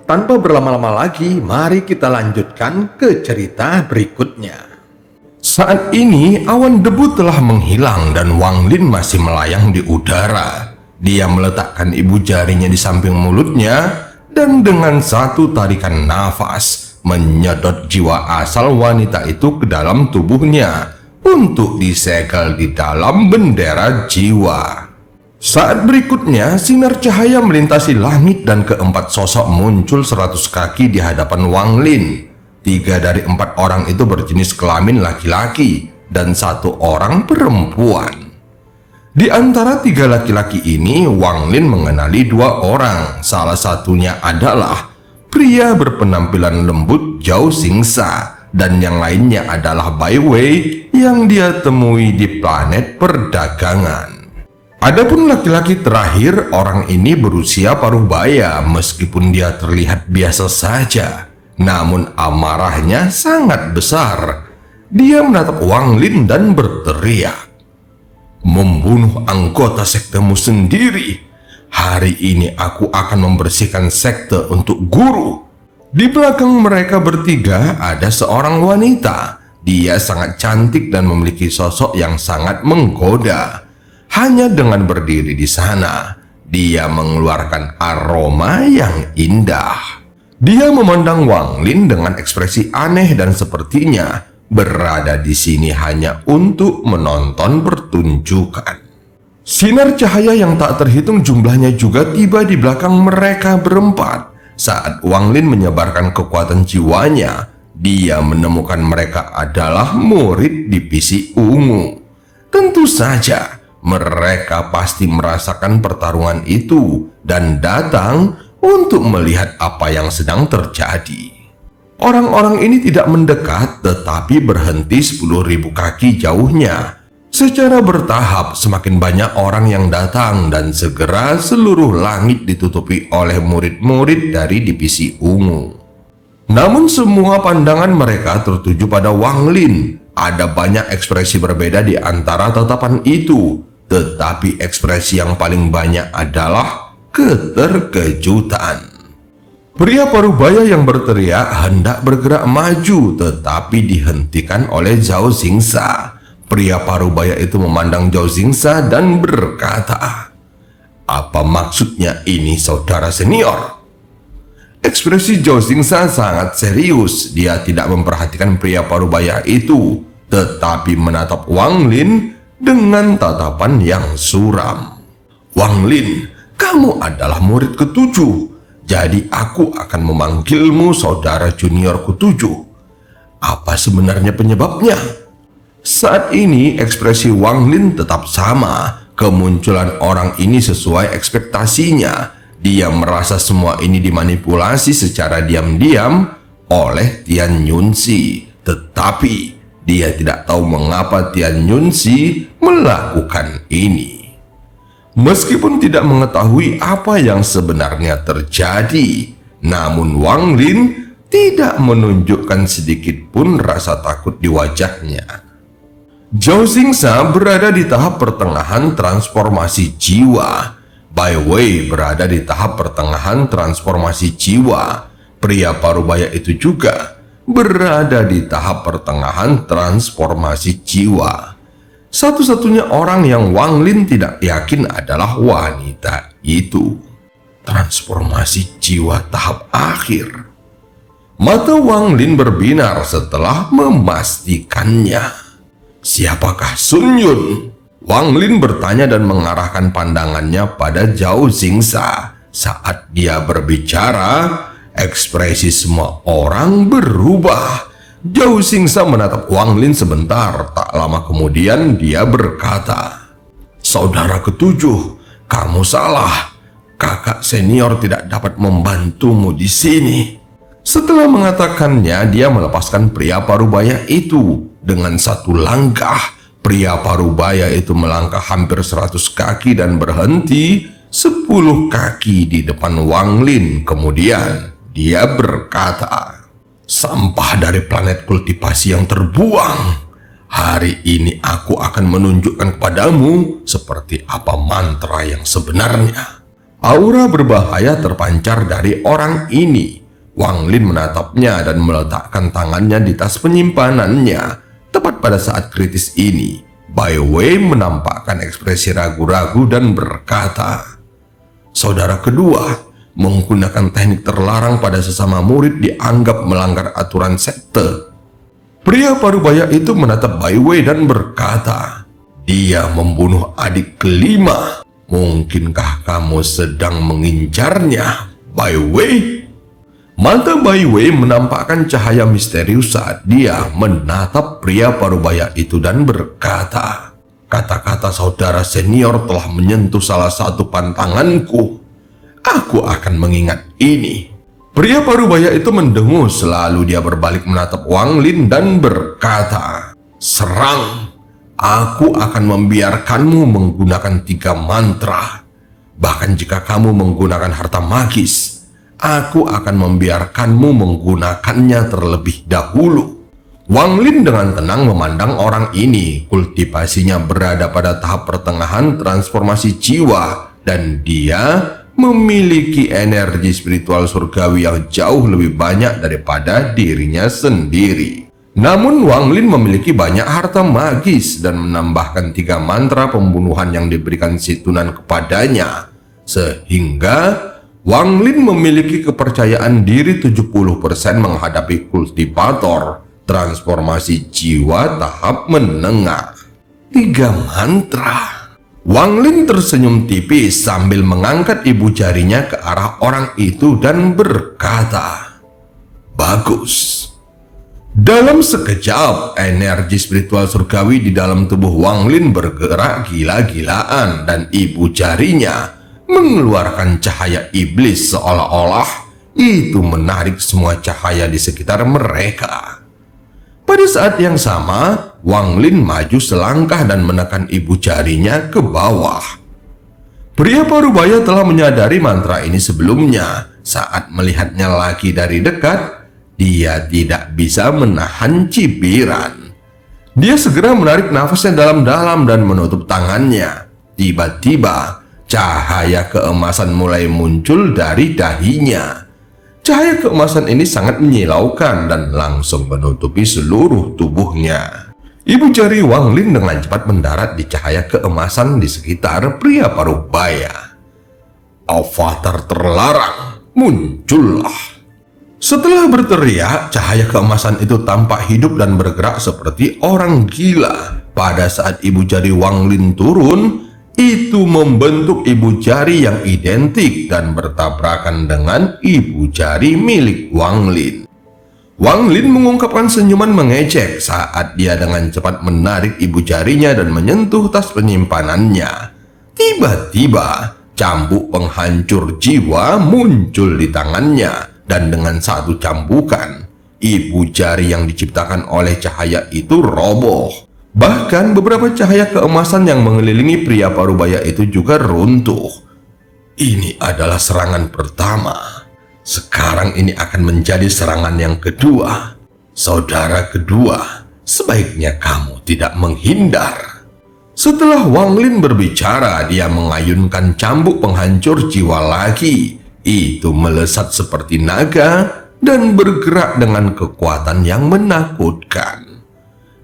Tanpa berlama-lama lagi, mari kita lanjutkan ke cerita berikutnya. Saat ini awan debu telah menghilang dan Wang Lin masih melayang di udara. Dia meletakkan ibu jarinya di samping mulutnya dan dengan satu tarikan nafas menyedot jiwa asal wanita itu ke dalam tubuhnya untuk disegel di dalam bendera jiwa. Saat berikutnya, sinar cahaya melintasi langit dan keempat sosok muncul 100 kaki di hadapan Wang Lin. 3 dari 4 orang itu berjenis kelamin laki-laki dan 1 orang perempuan. Di antara 3 laki-laki ini, Wang Lin mengenali 2 orang. Salah satunya adalah pria berpenampilan lembut Zhao Xingsa dan yang lainnya adalah Bai Wei yang dia temui di planet perdagangan. Adapun laki-laki terakhir, orang ini berusia paruh baya meskipun dia terlihat biasa saja, namun amarahnya sangat besar. Dia menatap Wang Lin dan berteriak, "Membunuh anggota sektemu sendiri. Hari ini aku akan membersihkan sekte untuk guru." Di belakang mereka bertiga ada seorang wanita. Dia sangat cantik dan memiliki sosok yang sangat menggoda. Hanya dengan berdiri di sana, dia mengeluarkan aroma yang indah. Dia memandang Wang Lin dengan ekspresi aneh dan sepertinya berada di sini hanya untuk menonton pertunjukan. Sinar cahaya yang tak terhitung jumlahnya juga tiba di belakang mereka berempat. Saat Wang Lin menyebarkan kekuatan jiwanya, dia menemukan mereka adalah murid divisi ungu. Tentu saja, mereka pasti merasakan pertarungan itu dan datang untuk melihat apa yang sedang terjadi. Orang-orang ini tidak mendekat tetapi berhenti 10.000 kaki jauhnya. Secara bertahap semakin banyak orang yang datang dan segera seluruh langit ditutupi oleh murid-murid dari divisi ungu. Namun semua pandangan mereka tertuju pada Wang Lin. Ada banyak ekspresi berbeda di antara tatapan itu, tetapi ekspresi yang paling banyak adalah keterkejutan. Pria parubaya yang berteriak hendak bergerak maju tetapi dihentikan oleh Zhao Xingsa. Pria parubaya itu memandang Zhao Xingsa dan berkata, "Apa maksudnya ini, saudara senior?" Ekspresi Zhao Xingsa sangat serius. Dia tidak memperhatikan pria parubaya itu, tetapi menatap Wang Lin dengan tatapan yang suram. "Wang Lin, kamu adalah murid ke-7, jadi aku akan memanggilmu saudara junior ke-7. Apa sebenarnya penyebabnya?" Saat ini ekspresi Wang Lin tetap sama. Kemunculan orang ini sesuai ekspektasinya. Dia merasa semua ini dimanipulasi secara diam-diam oleh Tian Yunxi, tetapi dia tidak tahu mengapa Tian Yunxi melakukan ini. Meskipun tidak mengetahui apa yang sebenarnya terjadi, namun Wang Lin tidak menunjukkan sedikit pun rasa takut di wajahnya. Zhao Xingsa berada di tahap pertengahan transformasi jiwa. Bai Wei berada di tahap pertengahan transformasi jiwa. Pria parubaya itu juga berada di tahap pertengahan transformasi jiwa. Satu-satunya orang yang Wang Lin tidak yakin adalah wanita itu. Transformasi jiwa tahap akhir. Mata Wang Lin berbinar setelah memastikannya. "Siapakah Sun Yun?" Wang Lin bertanya dan mengarahkan pandangannya pada Zhao Xingsa. Saat dia berbicara, ekspresi semua orang berubah. Zhao Xingsa menatap Wang Lin sebentar. Tak lama kemudian dia berkata, "Saudara ke-7, kamu salah. Kakak senior tidak dapat membantumu di sini." Setelah mengatakannya, dia melepaskan pria parubaya itu. Dengan satu langkah, pria parubaya itu melangkah hampir 100 kaki dan berhenti 10 kaki di depan Wang Lin. Kemudian dia berkata, "Sampah dari planet kultivasi yang terbuang. Hari ini aku akan menunjukkan kepadamu seperti apa mantra yang sebenarnya." Aura berbahaya terpancar dari orang ini. Wang Lin menatapnya dan meletakkan tangannya di tas penyimpanannya. Tepat pada saat kritis ini, Bai Wei menampakkan ekspresi ragu-ragu dan berkata, "Saudara kedua, menggunakan teknik terlarang pada sesama murid dianggap melanggar aturan sekte." Pria parubaya itu menatap Bai Wei dan berkata, "Dia membunuh adik kelima. Mungkinkah kamu sedang mengincarnya, Bai Wei?" Mata Bai Wei menampakkan cahaya misterius saat dia menatap pria parubaya itu dan berkata, "Kata-kata saudara senior telah menyentuh salah satu pantanganku. Aku akan mengingat ini." Pria parubaya itu mendengus, lalu dia berbalik menatap Wang Lin dan berkata, "Serang! Aku akan membiarkanmu menggunakan 3 mantra. Bahkan jika kamu menggunakan harta magis, aku akan membiarkanmu menggunakannya terlebih dahulu." Wang Lin dengan tenang memandang orang ini. Kultivasinya berada pada tahap pertengahan transformasi jiwa, dan dia memiliki energi spiritual surgawi yang jauh lebih banyak daripada dirinya sendiri. Namun Wang Lin memiliki banyak harta magis dan menambahkan 3 mantra pembunuhan yang diberikan si Tunan kepadanya, sehingga Wang Lin memiliki kepercayaan diri 70% menghadapi kultivator transformasi jiwa tahap menengah. 3 mantra. Wang Lin tersenyum tipis sambil mengangkat ibu jarinya ke arah orang itu dan berkata, "Bagus." Dalam sekejap, energi spiritual surgawi di dalam tubuh Wang Lin bergerak gila-gilaan dan ibu jarinya mengeluarkan cahaya iblis seolah-olah itu menarik semua cahaya di sekitar mereka. Pada saat yang sama, Wang Lin maju selangkah dan menekan ibu jarinya ke bawah. Pria parubaya telah menyadari mantra ini sebelumnya. Saat melihatnya lagi dari dekat, dia tidak bisa menahan cibiran. Dia segera menarik nafasnya dalam-dalam dan menutup tangannya. Tiba-tiba, cahaya keemasan mulai muncul dari dahinya. Cahaya keemasan ini sangat menyilaukan dan langsung menutupi seluruh tubuhnya. Ibu jari Wang Lin dengan cepat mendarat di cahaya keemasan di sekitar pria parubaya. Avatar terlarang muncullah. Setelah berteriak, cahaya keemasan itu tampak hidup dan bergerak seperti orang gila. Pada saat ibu jari Wang Lin turun, itu membentuk ibu jari yang identik dan bertabrakan dengan ibu jari milik Wang Lin. Wang Lin mengungkapkan senyuman mengejek saat dia dengan cepat menarik ibu jarinya dan menyentuh tas penyimpanannya. Tiba-tiba, cambuk penghancur jiwa muncul di tangannya, dan dengan satu cambukan, ibu jari yang diciptakan oleh cahaya itu roboh. Bahkan beberapa cahaya keemasan yang mengelilingi pria parubaya itu juga runtuh. Ini adalah serangan pertama. Sekarang ini akan menjadi serangan yang kedua. Saudara kedua, sebaiknya kamu tidak menghindar. Setelah Wang Lin berbicara, dia mengayunkan cambuk penghancur jiwa lagi. Itu melesat seperti naga dan bergerak dengan kekuatan yang menakutkan.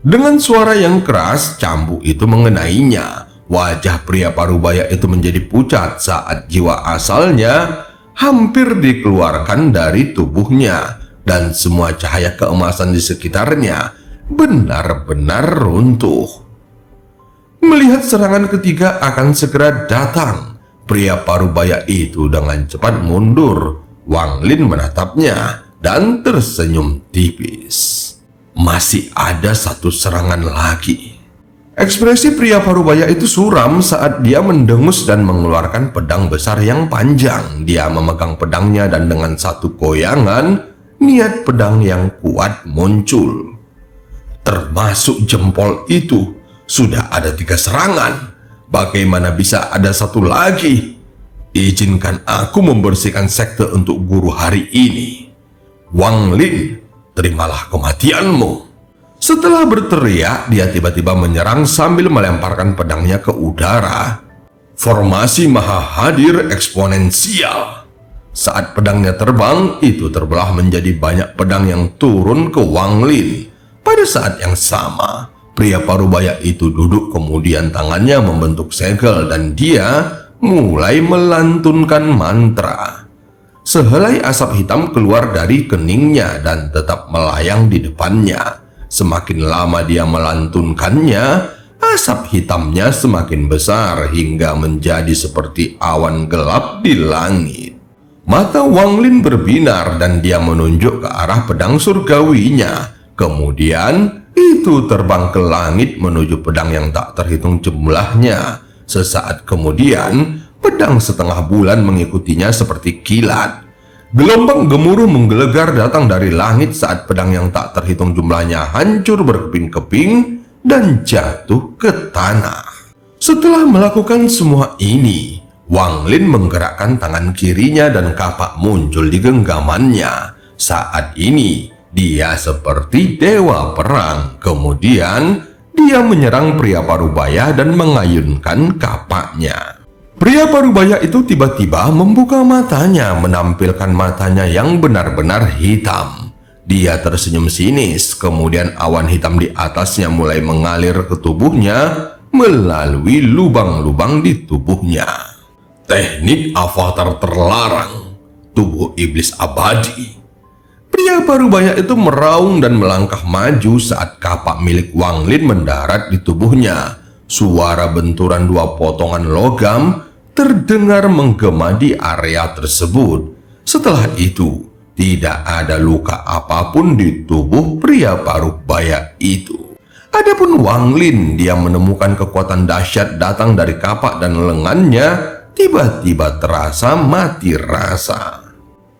Dengan suara yang keras, cambuk itu mengenainya. Wajah pria parubaya itu menjadi pucat saat jiwa asalnya hampir dikeluarkan dari tubuhnya, dan semua cahaya keemasan di sekitarnya benar-benar runtuh. Melihat serangan ketiga akan segera datang, pria parubaya itu dengan cepat mundur. Wang Lin menatapnya dan tersenyum tipis. Masih ada satu serangan lagi. Ekspresi pria parubaya itu suram saat dia mendengus dan mengeluarkan pedang besar yang panjang. Dia memegang pedangnya dan dengan satu goyangan, niat pedang yang kuat muncul. Termasuk jempol itu, sudah ada 3 serangan. Bagaimana bisa ada satu lagi? Izinkan aku membersihkan sekte untuk guru hari ini. Wang Lin, terimalah kematianmu. Setelah berteriak, dia tiba-tiba menyerang sambil melemparkan pedangnya ke udara. Formasi Maha Hadir eksponensial. Saat pedangnya terbang, itu terbelah menjadi banyak pedang yang turun ke Wang Lin. Pada saat yang sama, pria parubaya itu duduk, kemudian tangannya membentuk segel dan dia mulai melantunkan mantra. Sehelai asap hitam keluar dari keningnya dan tetap melayang di depannya. Semakin lama dia melantunkannya, asap hitamnya semakin besar hingga menjadi seperti awan gelap di langit. Mata Wang Lin berbinar dan dia menunjuk ke arah pedang surgawinya. Kemudian itu terbang ke langit menuju pedang yang tak terhitung jumlahnya. Sesaat kemudian, pedang setengah bulan mengikutinya seperti kilat. Gelombang gemuruh menggelegar datang dari langit saat pedang yang tak terhitung jumlahnya hancur berkeping-keping dan jatuh ke tanah. Setelah melakukan semua ini, Wang Lin menggerakkan tangan kirinya dan kapak muncul di genggamannya. Saat ini, dia seperti dewa perang. Kemudian, dia menyerang pria parubaya dan mengayunkan kapaknya. Pria parubaya itu tiba-tiba membuka matanya, menampilkan matanya yang benar-benar hitam. Dia tersenyum sinis, kemudian awan hitam di atasnya mulai mengalir ke tubuhnya melalui lubang-lubang di tubuhnya. Teknik avatar terlarang, tubuh iblis abadi. Pria parubaya itu meraung dan melangkah maju saat kapak milik Wang Lin mendarat di tubuhnya. Suara benturan dua potongan logam terdengar menggema di area tersebut. Setelah itu, tidak ada luka apapun di tubuh pria parubaya itu. Adapun Wang Lin, dia menemukan kekuatan dahsyat datang dari kapak dan lengannya. Tiba-tiba terasa mati rasa.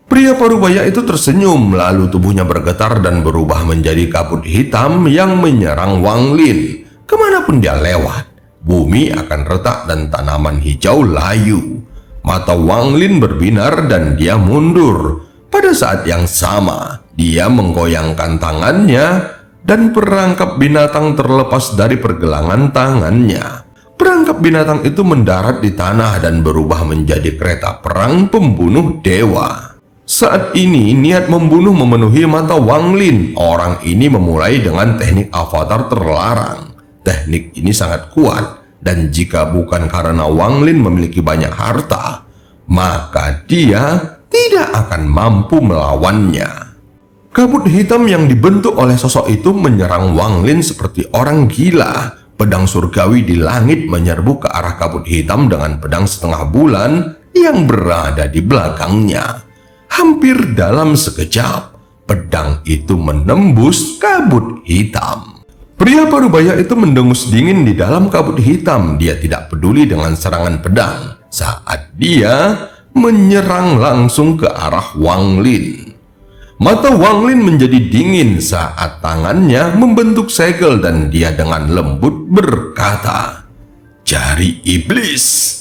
Pria parubaya itu tersenyum, lalu tubuhnya bergetar dan berubah menjadi kabut hitam yang menyerang Wang Lin. Kemanapun dia lewat, bumi akan retak dan tanaman hijau layu. Mata Wang Lin berbinar dan dia mundur. Pada saat yang sama, dia menggoyangkan tangannya dan perangkap binatang terlepas dari pergelangan tangannya. Perangkap binatang itu mendarat di tanah dan berubah menjadi kereta perang pembunuh dewa. Saat ini niat membunuh memenuhi mata Wang Lin. Orang ini memulai dengan teknik avatar terlarang. Teknik ini sangat kuat, dan jika bukan karena Wang Lin memiliki banyak harta, maka dia tidak akan mampu melawannya. Kabut hitam yang dibentuk oleh sosok itu menyerang Wang Lin seperti orang gila. Pedang surgawi di langit menyerbu ke arah kabut hitam dengan pedang setengah bulan yang berada di belakangnya. Hampir dalam sekejap, pedang itu menembus kabut hitam. Pria parubaya itu mendengus dingin di dalam kabut hitam. Dia tidak peduli dengan serangan pedang saat dia menyerang langsung ke arah Wang Lin. Mata Wang Lin menjadi dingin saat tangannya membentuk segel dan dia dengan lembut berkata, "Jari iblis."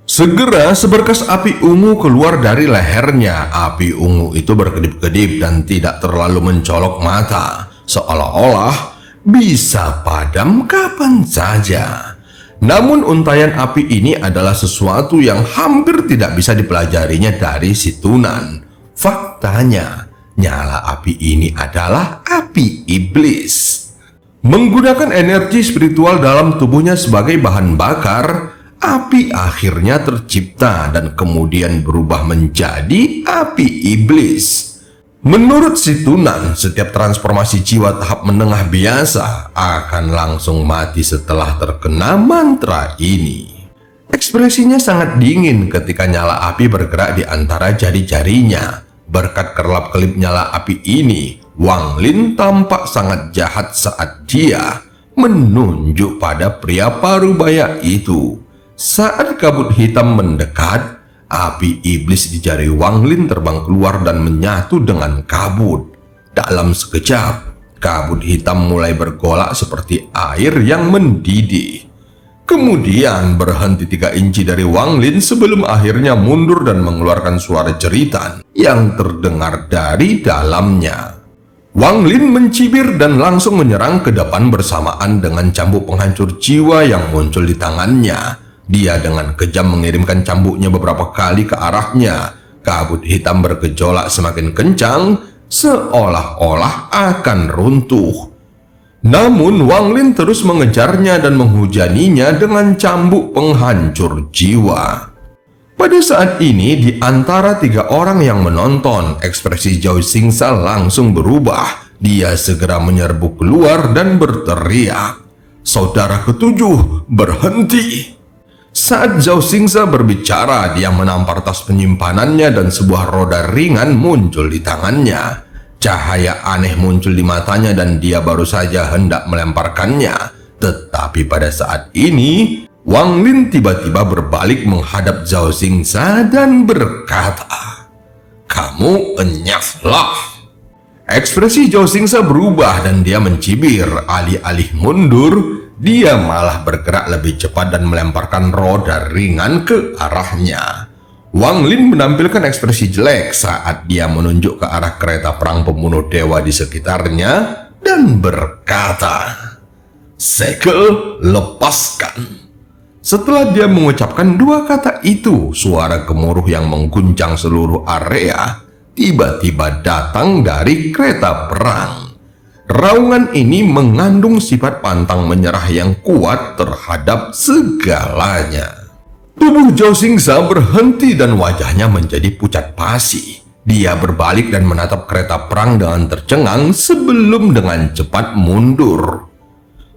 Segera seberkas api ungu keluar dari lehernya. Api ungu itu berkedip-kedip dan tidak terlalu mencolok mata, seolah-olah bisa padam kapan saja. Namun untayan api ini adalah sesuatu yang hampir tidak bisa dipelajarinya dari si Tunan. Faktanya, nyala api ini adalah api iblis. Menggunakan energi spiritual dalam tubuhnya sebagai bahan bakar, api akhirnya tercipta dan kemudian berubah menjadi api iblis. Menurut si Tunan, setiap transformasi jiwa tahap menengah biasa akan langsung mati setelah terkena mantra ini. Ekspresinya sangat dingin ketika nyala api bergerak di antara jari-jarinya. Berkat kerlap-kelip nyala api ini, Wang Lin tampak sangat jahat saat dia menunjuk pada pria parubaya itu. Saat kabut hitam mendekat, api iblis di jari Wang Lin terbang keluar dan menyatu dengan kabut. Dalam sekejap, kabut hitam mulai bergolak seperti air yang mendidih. Kemudian berhenti 3 inci dari Wang Lin sebelum akhirnya mundur dan mengeluarkan suara jeritan yang terdengar dari dalamnya. Wang Lin mencibir dan langsung menyerang ke depan bersamaan dengan cambuk penghancur jiwa yang muncul di tangannya. Dia dengan kejam mengirimkan cambuknya beberapa kali ke arahnya. kabut hitam bergejolak semakin kencang, seolah-olah akan runtuh. Namun Wang Lin terus mengejarnya dan menghujaninya dengan cambuk penghancur jiwa. Pada saat ini, di antara 3 orang yang menonton, ekspresi Zhao Xingsa langsung berubah. Dia segera menyerbu keluar dan berteriak, "Saudara ketujuh, berhenti!" Saat Zhao Xingsa berbicara, dia menampar tas penyimpanannya dan sebuah roda ringan muncul di tangannya. Cahaya aneh muncul di matanya dan dia baru saja hendak melemparkannya. Tetapi pada saat ini, Wang Lin tiba-tiba berbalik menghadap Zhao Xingsa dan berkata, "Kamu enyahlah." Ekspresi Zhao Xingsa berubah dan dia mencibir. Alih-alih mundur, dia malah bergerak lebih cepat dan melemparkan roda ringan ke arahnya. Wang Lin menampilkan ekspresi jelek saat dia menunjuk ke arah kereta perang pembunuh dewa di sekitarnya dan berkata, "Segel, lepaskan." Setelah dia mengucapkan 2 kata itu, suara gemuruh yang mengguncang seluruh area tiba-tiba datang dari kereta perang. Raungan ini mengandung sifat pantang menyerah yang kuat terhadap segalanya. Tubuh Zhao Xingsa berhenti dan wajahnya menjadi pucat pasi. Dia berbalik dan menatap kereta perang dengan tercengang sebelum dengan cepat mundur.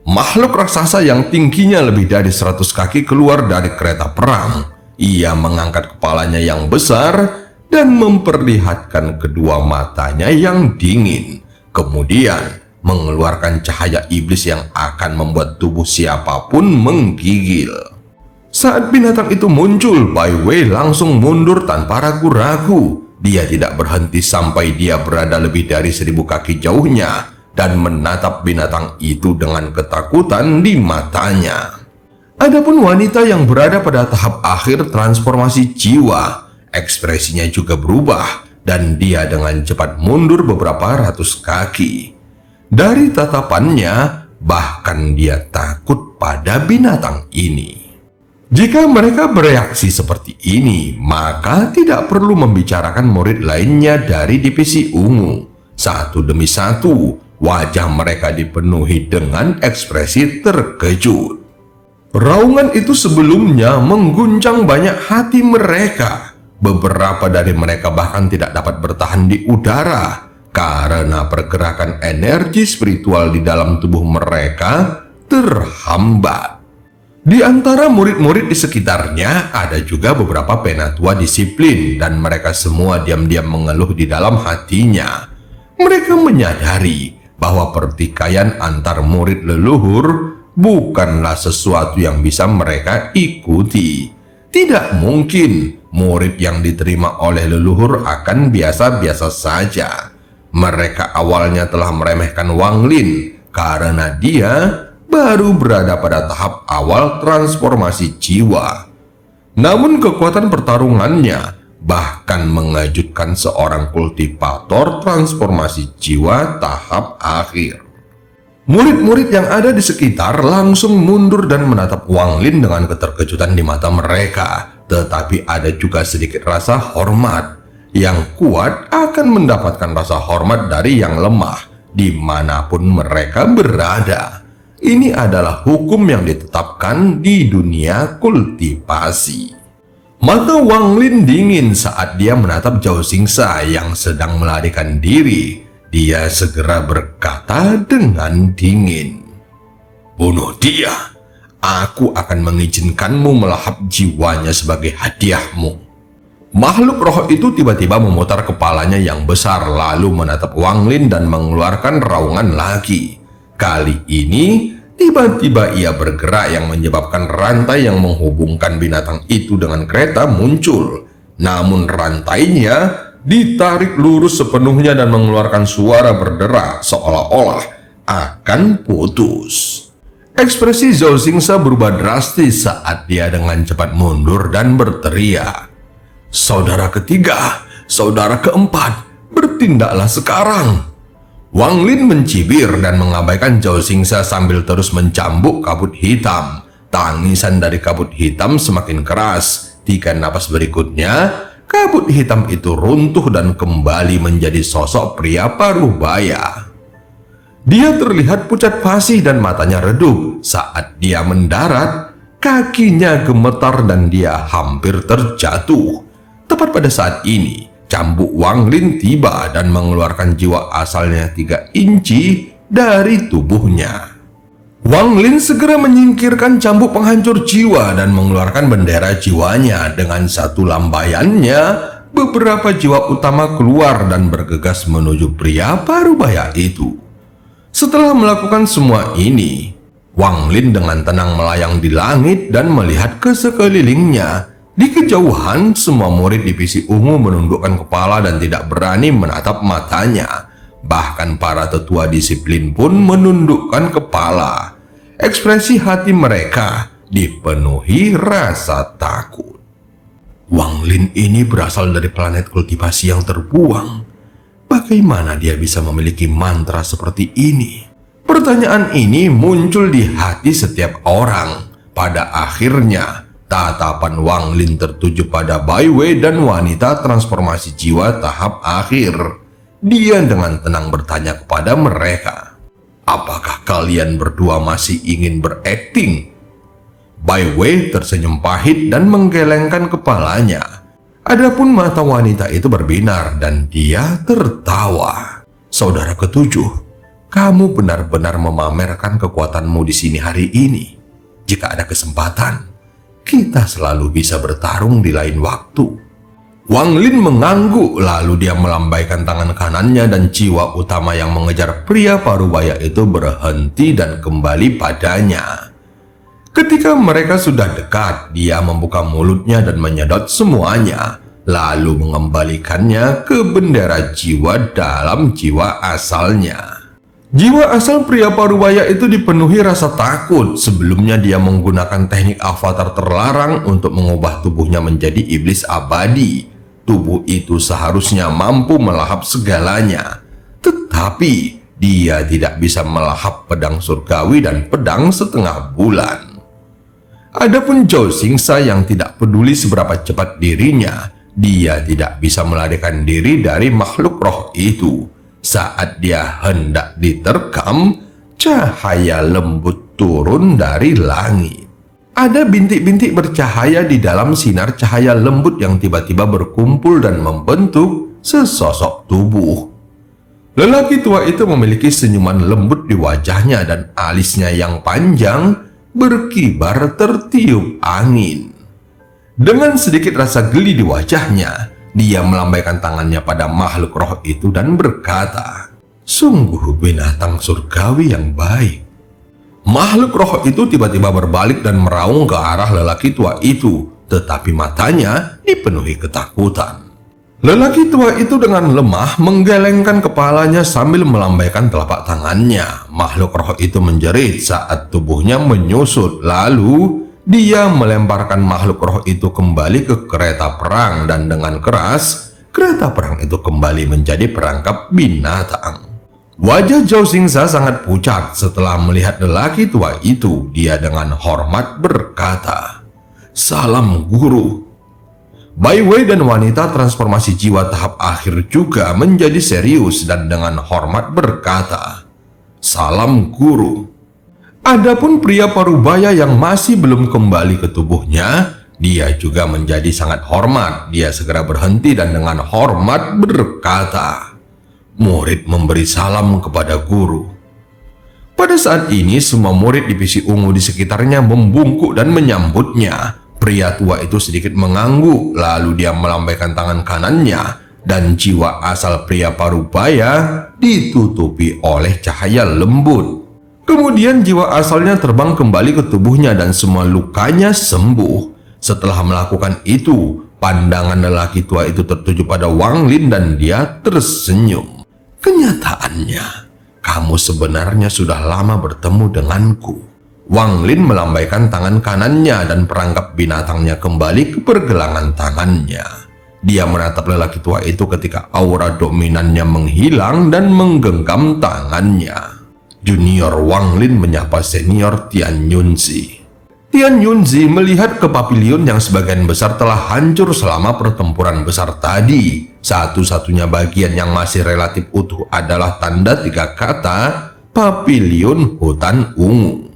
Makhluk raksasa yang tingginya lebih dari 100 kaki keluar dari kereta perang. Ia mengangkat kepalanya yang besar dan memperlihatkan kedua matanya yang dingin. Kemudian mengeluarkan cahaya iblis yang akan membuat tubuh siapapun menggigil. Saat binatang itu muncul, Bai Wei langsung mundur tanpa ragu-ragu. Dia tidak berhenti sampai dia berada lebih dari 1000 kaki jauhnya dan menatap binatang itu dengan ketakutan di matanya. Adapun wanita yang berada pada tahap akhir transformasi jiwa, ekspresinya juga berubah dan dia dengan cepat mundur beberapa ratus kaki. Dari tatapannya, bahkan dia takut pada binatang ini. Jika mereka bereaksi seperti ini, maka tidak perlu membicarakan murid lainnya dari divisi ungu. Satu demi satu, wajah mereka dipenuhi dengan ekspresi terkejut. Raungan itu sebelumnya mengguncang banyak hati mereka. Beberapa dari mereka bahkan tidak dapat bertahan di udara karena pergerakan energi spiritual di dalam tubuh mereka terhambat. Di antara murid-murid di sekitarnya ada juga beberapa penatua disiplin dan mereka semua diam-diam mengeluh di dalam hatinya. Mereka menyadari bahwa pertikaian antar murid leluhur bukanlah sesuatu yang bisa mereka ikuti. Tidak mungkin murid yang diterima oleh leluhur akan biasa-biasa saja. Mereka awalnya telah meremehkan Wang Lin karena dia baru berada pada tahap awal transformasi jiwa. Namun kekuatan pertarungannya bahkan mengejutkan seorang kultivator transformasi jiwa tahap akhir. Murid-murid yang ada di sekitar langsung mundur dan menatap Wang Lin dengan keterkejutan di mata mereka. Tetapi ada juga sedikit rasa hormat. Yang kuat akan mendapatkan rasa hormat dari yang lemah dimanapun mereka berada. Ini adalah hukum yang ditetapkan di dunia kultivasi. Mata Wang Lin dingin saat dia menatap Zhao Xingsa yang sedang melarikan diri. Dia segera berkata dengan dingin, "Bunuh dia. Aku akan mengizinkanmu melahap jiwanya sebagai hadiahmu." Makhluk roh itu tiba-tiba memutar kepalanya yang besar lalu menatap Wang Lin dan mengeluarkan raungan lagi. Kali ini, tiba-tiba ia bergerak yang menyebabkan rantai yang menghubungkan binatang itu dengan kereta muncul. Namun rantainya ditarik lurus sepenuhnya dan mengeluarkan suara berderak seolah-olah akan putus. Ekspresi Zhao Xingsa berubah drastis saat dia dengan cepat mundur dan berteriak, "Saudara ketiga, saudara keempat, bertindaklah sekarang." Wang Lin mencibir dan mengabaikan Zhao Xingsa sambil terus mencambuk kabut hitam. Tangisan dari kabut hitam semakin keras. 3 napas berikutnya, kabut hitam itu runtuh dan kembali menjadi sosok pria parubaya. Dia terlihat pucat pasi dan matanya redup. Saat dia mendarat, kakinya gemetar dan dia hampir terjatuh. Tepat pada saat ini, cambuk Wang Lin tiba dan mengeluarkan jiwa asalnya 3 inci dari tubuhnya. Wang Lin segera menyingkirkan cambuk penghancur jiwa dan mengeluarkan bendera jiwanya. Dengan satu lambaiannya, beberapa jiwa utama keluar dan bergegas menuju pria parubaya itu. Setelah melakukan semua ini, Wang Lin dengan tenang melayang di langit dan melihat ke sekelilingnya. Di kejauhan, semua murid divisi ungu menundukkan kepala dan tidak berani menatap matanya. Bahkan para tetua disiplin pun menundukkan kepala. Ekspresi hati mereka dipenuhi rasa takut. Wang Lin ini berasal dari planet kultivasi yang terbuang. Bagaimana dia bisa memiliki mantra seperti ini? Pertanyaan ini muncul di hati setiap orang. Pada akhirnya, tatapan Wang Lin tertuju pada Bai Wei dan wanita transformasi jiwa tahap akhir. Dia dengan tenang bertanya kepada mereka, "Apakah kalian berdua masih ingin berakting?" Bai Wei tersenyum pahit dan menggelengkan kepalanya. Adapun mata wanita itu berbinar dan dia tertawa. "Saudara ketujuh, kamu benar-benar memamerkan kekuatanmu di sini hari ini. Jika ada kesempatan, kita selalu bisa bertarung di lain waktu." Wang Lin mengangguk, lalu dia melambaikan tangan kanannya dan jiwa utama yang mengejar pria parubaya itu berhenti dan kembali padanya. Ketika mereka sudah dekat, dia membuka mulutnya dan menyedot semuanya, lalu mengembalikannya ke bendera jiwa dalam jiwa asalnya. Jiwa asal pria parubaya itu dipenuhi rasa takut. Sebelumnya dia menggunakan teknik avatar terlarang untuk mengubah tubuhnya menjadi iblis abadi. Tubuh itu seharusnya mampu melahap segalanya. Tetapi dia tidak bisa melahap pedang surgawi dan pedang setengah bulan. Adapun Zhao Xingsa yang tidak peduli seberapa cepat dirinya, dia tidak bisa melarikan diri dari makhluk roh itu. Saat dia hendak diterkam, cahaya lembut turun dari langit. Ada bintik-bintik bercahaya di dalam sinar cahaya lembut yang tiba-tiba berkumpul dan membentuk sesosok tubuh. Lelaki tua itu memiliki senyuman lembut di wajahnya dan alisnya yang panjang berkibar tertiup angin. Dengan sedikit rasa geli di wajahnya, dia melambaikan tangannya pada makhluk roh itu dan berkata, "Sungguh binatang surgawi yang baik." Makhluk roh itu tiba-tiba berbalik dan meraung ke arah lelaki tua itu, tetapi matanya dipenuhi ketakutan. Lelaki tua itu dengan lemah menggelengkan kepalanya sambil melambaikan telapak tangannya. Makhluk roh itu menjerit saat tubuhnya menyusut. Lalu dia melemparkan makhluk roh itu kembali ke kereta perang dan dengan keras, kereta perang itu kembali menjadi perangkap binatang. Wajah Zhao Xingsa sangat pucat setelah melihat lelaki tua itu. Dia dengan hormat berkata, "Salam guru." Bai Wei dan wanita transformasi jiwa tahap akhir juga menjadi serius dan dengan hormat berkata, "Salam guru." Adapun pria parubaya yang masih belum kembali ke tubuhnya, dia juga menjadi sangat hormat. Dia segera berhenti dan dengan hormat berkata, "Murid memberi salam kepada guru." Pada saat ini semua murid divisi ungu di sekitarnya membungkuk dan menyambutnya. Pria tua itu sedikit mengangguk, lalu dia melambaikan tangan kanannya dan jiwa asal pria parubaya ditutupi oleh cahaya lembut. Kemudian jiwa asalnya terbang kembali ke tubuhnya dan semua lukanya sembuh. Setelah melakukan itu, pandangan lelaki tua itu tertuju pada Wang Lin dan dia tersenyum. "Kenyataannya, kamu sebenarnya sudah lama bertemu denganku." Wang Lin melambaikan tangan kanannya dan perangkap binatangnya kembali ke pergelangan tangannya. Dia menatap lelaki tua itu ketika aura dominannya menghilang dan menggenggam tangannya. Junior Wang Lin menyapa senior Tian Yunzi. Tian Yunzi melihat ke pavilion yang sebagian besar telah hancur selama pertempuran besar tadi. Satu-satunya bagian yang masih relatif utuh adalah tanda 3 kata Pavilion Hutan Ungu.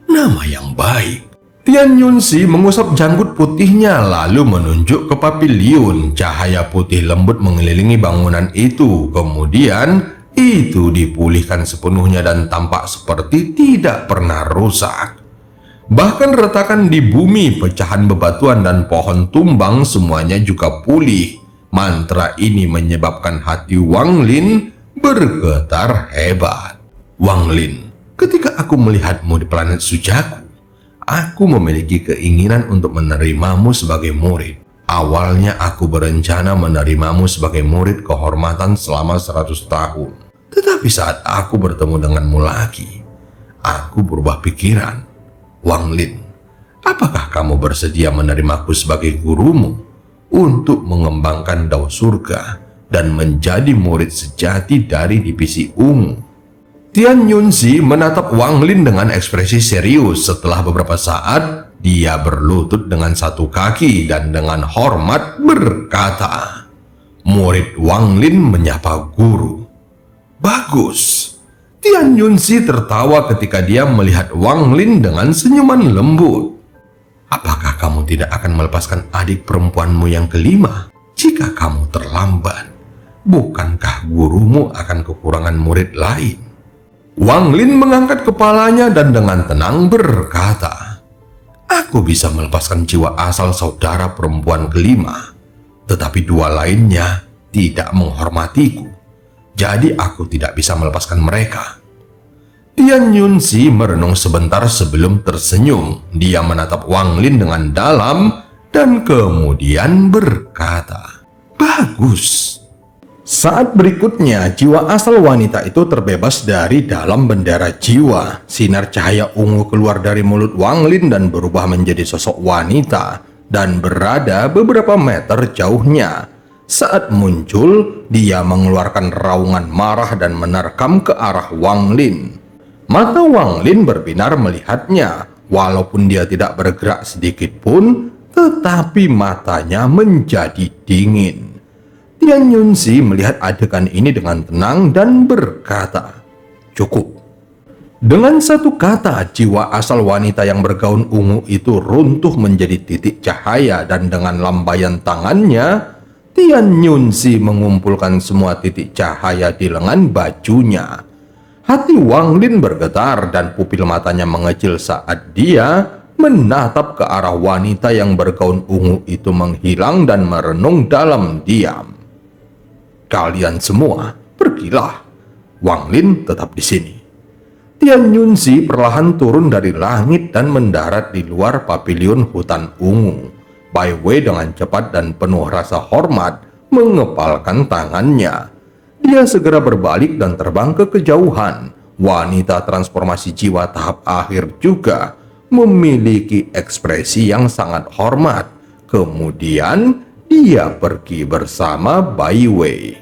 Nama yang baik. Tian Yunzi mengusap janggut putihnya lalu menunjuk ke pavilion. Cahaya putih lembut mengelilingi bangunan itu. Kemudian itu dipulihkan sepenuhnya dan tampak seperti tidak pernah rusak. Bahkan retakan di bumi, pecahan bebatuan dan pohon tumbang semuanya juga pulih. Mantra ini menyebabkan hati Wang Lin bergetar hebat. Wang Lin, ketika aku melihatmu di planet Sujaku, aku memiliki keinginan untuk menerimamu sebagai murid. Awalnya aku berencana menerimamu sebagai murid kehormatan selama 100 tahun. Tetapi saat aku bertemu denganmu lagi, aku berubah pikiran. Wang Lin, apakah kamu bersedia menerimaku sebagai gurumu untuk mengembangkan dao surga dan menjadi murid sejati dari divisi ungu? Tian Yunzi menatap Wang Lin dengan ekspresi serius. Setelah beberapa saat, dia berlutut dengan satu kaki dan dengan hormat berkata, murid Wang Lin menyapa guru. Bagus. Tian Yunzi tertawa ketika dia melihat Wang Lin dengan senyuman lembut. Apakah kamu tidak akan melepaskan adik perempuanmu yang kelima jika kamu terlambat? Bukankah gurumu akan kekurangan murid lain? Wang Lin mengangkat kepalanya dan dengan tenang berkata, aku bisa melepaskan jiwa asal saudara perempuan kelima, tetapi 2 lainnya tidak menghormatiku. Jadi aku tidak bisa melepaskan mereka. Tian Yunzi merenung sebentar sebelum tersenyum. Dia menatap Wang Lin dengan dalam dan kemudian berkata, bagus. Saat berikutnya, jiwa asal wanita itu terbebas dari dalam bendera jiwa. Sinar cahaya ungu keluar dari mulut Wang Lin dan berubah menjadi sosok wanita dan berada beberapa meter jauhnya. Saat muncul, dia mengeluarkan raungan marah dan menerkam ke arah Wang Lin. Mata Wang Lin berbinar melihatnya, walaupun dia tidak bergerak sedikit pun, tetapi matanya menjadi dingin. Tian Yunzi melihat adegan ini dengan tenang dan berkata, cukup. Dengan satu kata, jiwa asal wanita yang bergaun ungu itu runtuh menjadi titik cahaya dan dengan lambaian tangannya, Tian Yunzi mengumpulkan semua titik cahaya di lengan bajunya. Hati Wang Lin bergetar dan pupil matanya mengecil saat dia menatap ke arah wanita yang bergaun ungu itu menghilang dan merenung dalam diam. Kalian semua, pergilah. Wang Lin tetap di sini. Tian Yunzi perlahan turun dari langit dan mendarat di luar pavilion hutan ungu. Bai Wei dengan cepat dan penuh rasa hormat mengepalkan tangannya. Dia segera berbalik dan terbang ke kejauhan. Wanita transformasi jiwa tahap akhir juga memiliki ekspresi yang sangat hormat. Kemudian dia pergi bersama Bai Wei.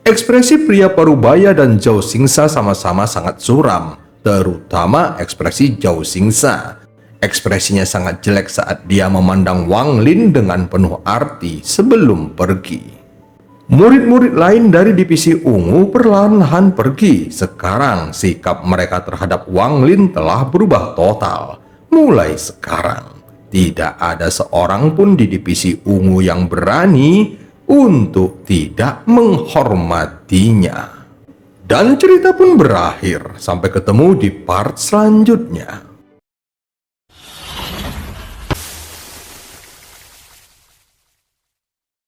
Ekspresi pria parubaya dan Zhao Xingsa sama-sama sangat suram, terutama ekspresi Zhao Xingsa. Ekspresinya sangat jelek saat dia memandang Wang Lin dengan penuh arti sebelum pergi. Murid-murid lain dari divisi ungu perlahan-lahan pergi. Sekarang sikap mereka terhadap Wang Lin telah berubah total. Mulai sekarang, tidak ada seorang pun di divisi ungu yang berani untuk tidak menghormatinya. Dan cerita pun berakhir. Sampai ketemu di part selanjutnya.